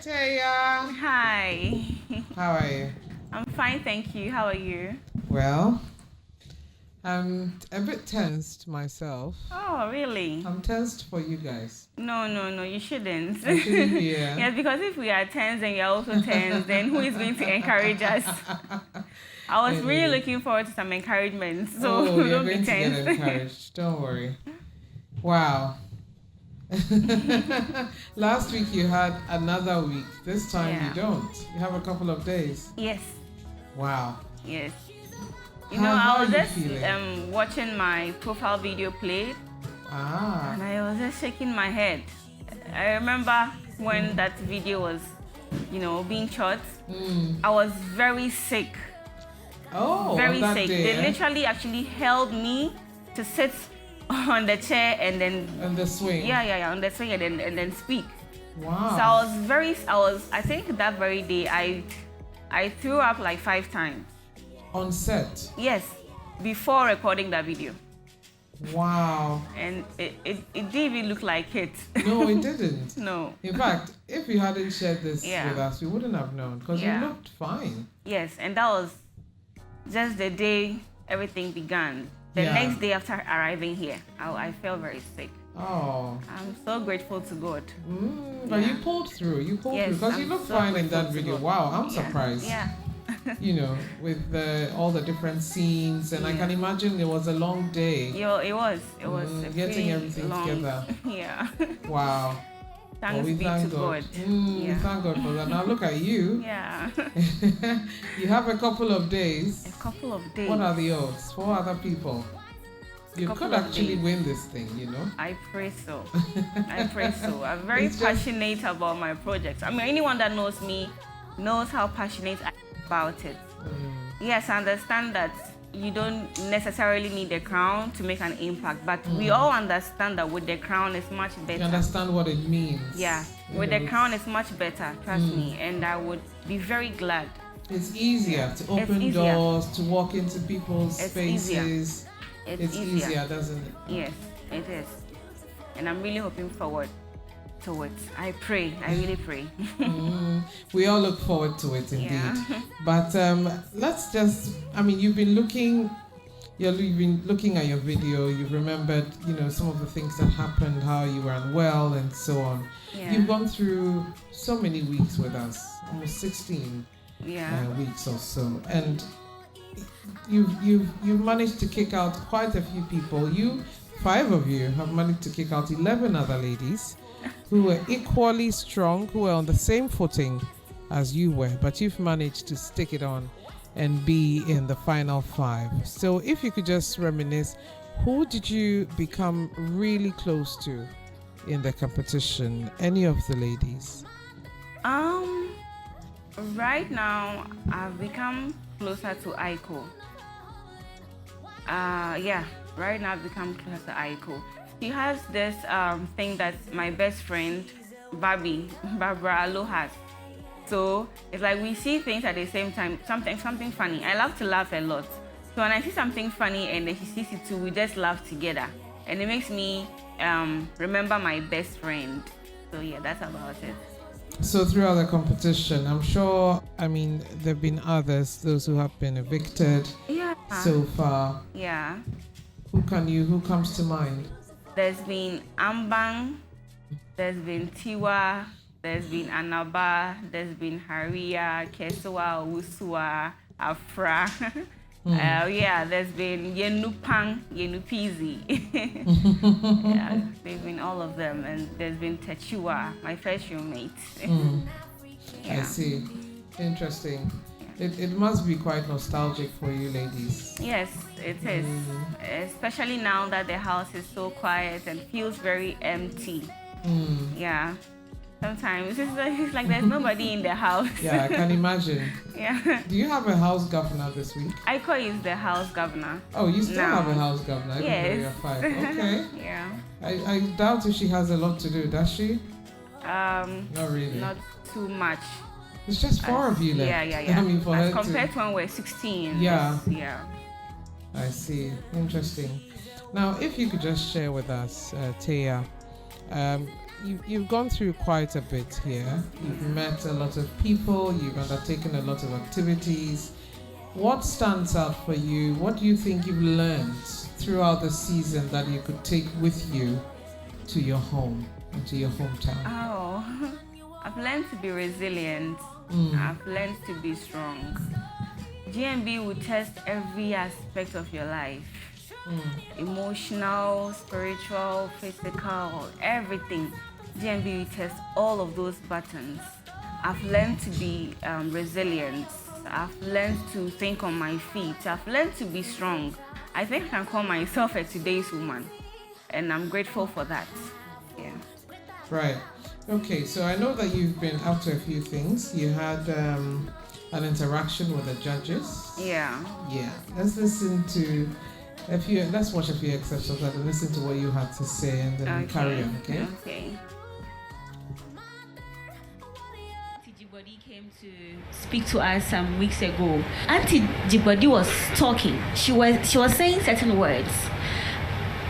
Teiya. Hi. How are you? I'm fine, thank you. How are you? Well, I'm a bit tensed myself. Oh, really? I'm tensed for you guys. No, you shouldn't. I shouldn't be here. Yes, because if we are tense and you're also tense, then who is going to encourage us? I was really looking forward to some encouragement, so you're don't going be to tense. get encouraged. Don't worry. Wow. Last week you had another week. This time you don't. You have a couple of days. Yes. Wow. Yes. How I was are you just feeling? watching my profile video played, and I was just shaking my head. I remember when that video was, being shot. I was very sick. Oh, very on that sick. Day, They literally actually held me to sit on the chair and then on the swing. Yeah, on the swing and then speak. Wow. So I think that very day I threw up like 5 times. On set? Yes, before recording that video. Wow. And it didn't even look like it. No, it didn't. No. In fact, if you hadn't shared this with us, we wouldn't have known because you looked fine. Yes, and that was just the day everything began. The next day after arriving here, I felt very sick. Oh. I'm so grateful to God. But you pulled through. You pulled through because you looked fine in that video. Wow, I'm surprised. Yeah. With all the different scenes, and I can imagine it was a long day. It was getting everything together. Yeah. Wow. Thanks be to God. We thank God for that. Now look at you. Yeah. You have a couple of days. A couple of days. What are the odds for other people? You could actually win this thing, I pray so. I pray so. I'm very passionate about my projects. I mean, anyone that knows me knows how passionate I am about it. Yes, I understand that you don't necessarily need a crown to make an impact, but we all understand that with the crown it's much better. You understand what it means. Yeah, with the crown it's much better, trust me, and I would be very glad. It's easier to open doors, to walk into people's spaces. It's easier, doesn't it? Yes, it is. And I'm really hoping forward to it. I really pray. We all look forward to it indeed. Yeah. But let's just, you've been looking at your video, you've remembered, some of the things that happened, how you were unwell and so on. Yeah. You've gone through so many weeks with us, almost 16 weeks or so. And you've managed to kick out quite a few people. 5 of you have managed to kick out 11 other ladies who were equally strong, who were on the same footing as you were, but you've managed to stick it on and be in the final 5. So if you could just reminisce, who did you become really close to in the competition? Any of the ladies? Right now I've become closer to Aiko. Right now I've become closer to Aiko. She has this thing that my best friend Barbara Alo has. So it's like we see things at the same time, something funny. I love to laugh a lot. So when I see something funny and then she sees it too, we just laugh together. And it makes me remember my best friend. So yeah, that's about it. So throughout the competition, I'm sure, there have been others, those who have been evicted so far. Yeah. Who comes to mind? There's been Ambang, there's been Tiwa, there's been Anaba, there's been Haria, Keswa, Usua, Afra. There's been Yenupizi. There's been all of them, and there's been Techua, my first roommate. I see. Interesting. It must be quite nostalgic for you ladies. Yes, it is. Especially now that the house is so quiet and feels very empty. Yeah. Sometimes it's like there's nobody in the house. Yeah, I can imagine. Yeah. Do you have a house governor this week? Aiko is the house governor. Oh, you still have a house governor? Yes. You're 5. Okay. Yeah. I doubt if she has a lot to do, does she? Not really. Not too much. It's just 4 of you left. Yeah. For As her compared to when we're 16. Yeah. Yeah. I see. Interesting. Now, if you could just share with us, Teiya, You've gone through quite a bit here. You've met a lot of people. You've undertaken a lot of activities. What stands out for you? What do you think you've learned throughout the season that you could take with you to your home and to your hometown? Oh, I've learned to be resilient. I've learned to be strong. GMB will test every aspect of your life. Emotional, spiritual, physical, everything. GMB will test all of those buttons. I've learned to be resilient. I've learned to think on my feet. I've learned to be strong. I think I can call myself a today's woman, and I'm grateful for that. Yeah. Right. Okay, so I know that you've been up to a few things. You had an interaction with the judges. Yeah. Yeah. Let's listen to let's watch a few excerpts of that and listen to what you had to say, and then we carry on, okay? Okay. Jibodi came to speak to us some weeks ago. Auntie Jibodi was talking. She was saying certain words.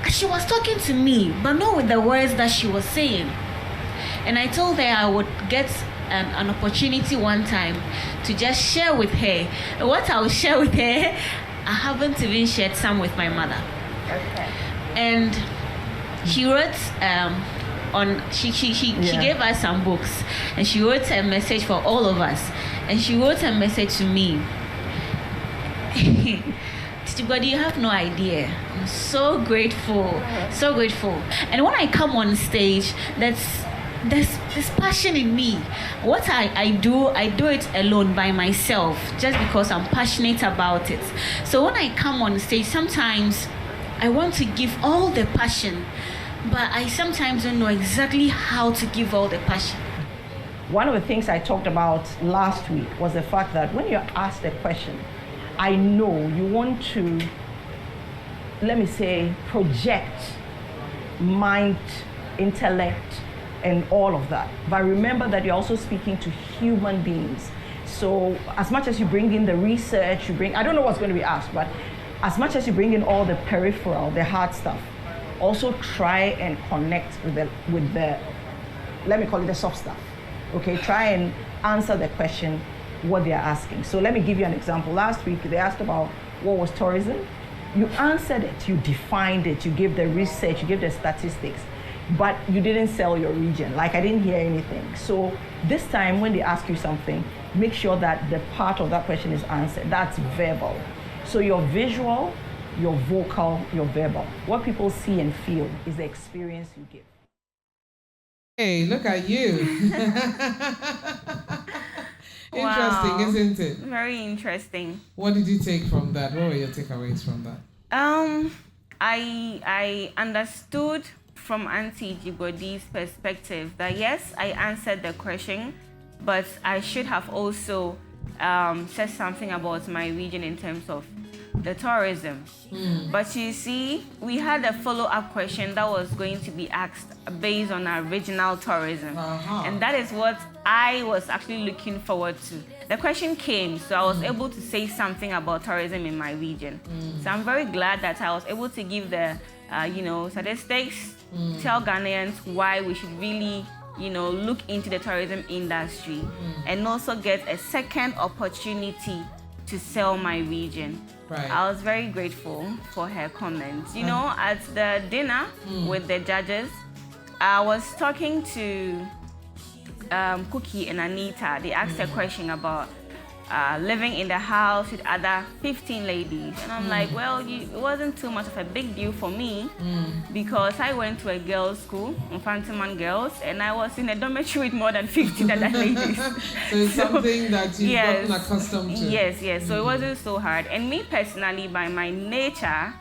She was talking to me, but not with the words that she was saying. And I told her I would get an opportunity one time to just share with her. And what I will share with her, I haven't even shared some with my mother. Okay. And she wrote she gave us some books, and she wrote a message for all of us. And she wrote a message to me. But you have no idea. I'm so grateful, so grateful. And when I come on stage, there's this passion in me. What I do it alone by myself, just because I'm passionate about it. So when I come on stage, sometimes I want to give all the passion, but I sometimes don't know exactly how to give all the passion. One of the things I talked about last week was the fact that when you're asked a question, I know you want to, let me say, project mind, intellect, and all of that. But remember that you're also speaking to human beings. So as much as you bring in the research, I don't know what's going to be asked, but as much as you bring in all the peripheral, the hard stuff, also try and connect with the let me call it the soft stuff. Okay, try and answer the question, what they're asking. So let me give you an example. Last week, they asked about what was tourism. You answered it, you defined it, you gave the research, you gave the statistics, but you didn't sell your region. Like, I didn't hear anything. So this time when they ask you something, make sure that the part of that question is answered. That's verbal. So your visual, your vocal, your verbal. What people see and feel is the experience you give. Hey, look at you. Interesting, Wow. isn't it? Very interesting. What did you take from that? What were your takeaways from that? I understood from Auntie Jibodi's perspective that yes, I answered the question, but I should have also said something about my region in terms of the tourism. But you see, we had a follow-up question that was going to be asked based on our regional tourism. And that is what I was actually looking forward to. The question came, so I was able to say something about tourism in my region. So I'm very glad that I was able to give the statistics, tell Ghanaians why we should really look into the tourism industry, and also get a second opportunity to sell my region. Right. I was very grateful for her comments. At the dinner with the judges, I was talking to Cookie and Anita. They asked a question about living in the house with other 15 ladies. And I'm like, well, it wasn't too much of a big deal for me because I went to a girls' school, Infantiman Girls, and I was in a dormitory with more than 15 other ladies. So it's something that you've gotten accustomed to. Yes. So it wasn't so hard. And me personally, by my nature,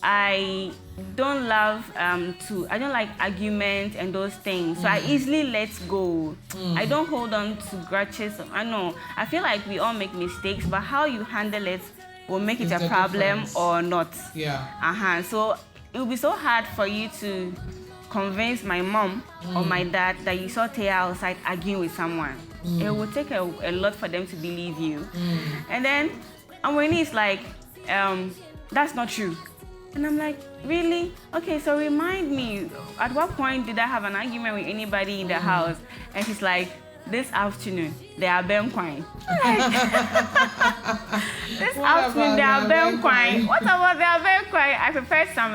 I don't like argument and those things. So I easily let go. I don't hold on to grudges. I feel like we all make mistakes, but how you handle it will make it a problem or not. Yeah. So it will be so hard for you to convince my mom or my dad that you saw Teiya outside arguing with someone. It will take a lot for them to believe you. And then Amweni is like, that's not true. And I'm like, really? Okay, so remind me, at what point did I have an argument with anybody in the house? And she's like, this afternoon, they are Ben Quine. This afternoon, they are Ben Quine. What about the Ben Quine? I prepared some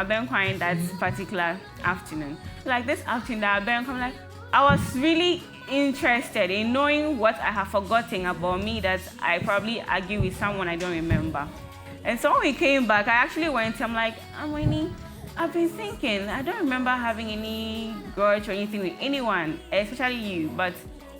Ben Quine that particular afternoon. Like this afternoon, they are Ben Quine. Like, I was really interested in knowing what I have forgotten about me that I probably argue with someone I don't remember. And so when we came back, I actually went, I'm like, Amweni, I've been thinking, I don't remember having any grudge or anything with anyone, especially you, but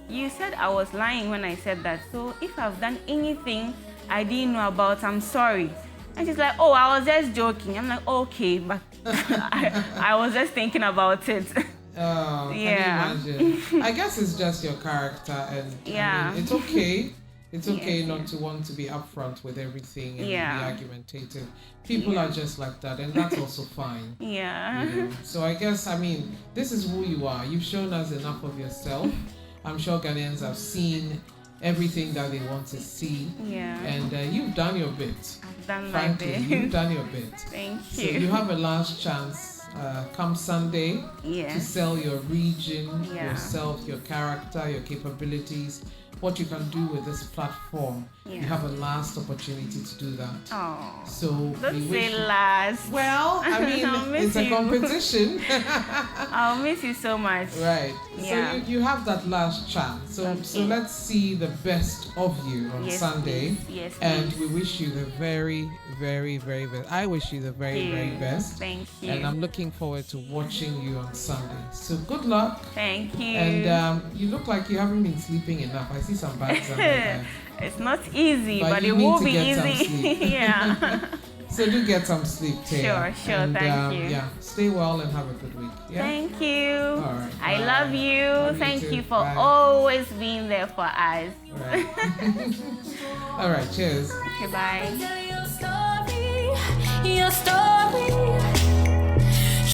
you said I was lying when I said that. So if I've done anything I didn't know about, I'm sorry. And she's like, oh, I was just joking. I'm like, okay, but I was just thinking about it. Oh, yeah. Can you imagine? I guess it's just your character, and yeah. I mean, it's okay. It's okay not to want to be upfront with everything and be argumentative. People are just like that, and that's also fine. Yeah. You know? So I guess, I mean, this is who you are. You've shown us enough of yourself. I'm sure Ghanaians have seen everything that they want to see. Yeah. And you've done your bit. I've done Frankly, my bit. You've done your bit. Thank you. So you have a last chance come Sunday to sell your region, yourself, your character, your capabilities, what you can do with this platform. You have a last opportunity to do that. Oh, so don't say last. Well, I mean, it's a competition. I'll miss you so much. Right. Yeah. So you have that last chance. So let's see the best of you on Sunday. Please. Yes, and please. we wish you the very, very, very best. I wish you the very, very best. Thank you. And I'm looking forward to watching you on Sunday. So good luck. Thank you. And you look like you haven't been sleeping enough. I see some bags under there. It's not easy, but it you need will to be get some easy. sleep. Yeah. So do get some sleep, Teiya. Sure, and, thank you. Yeah, stay well and have a good week. Yeah? Thank you. All right. I love you. Love Thank you you too. for Bye. always being there for us. All right. All right, cheers. Okay, bye.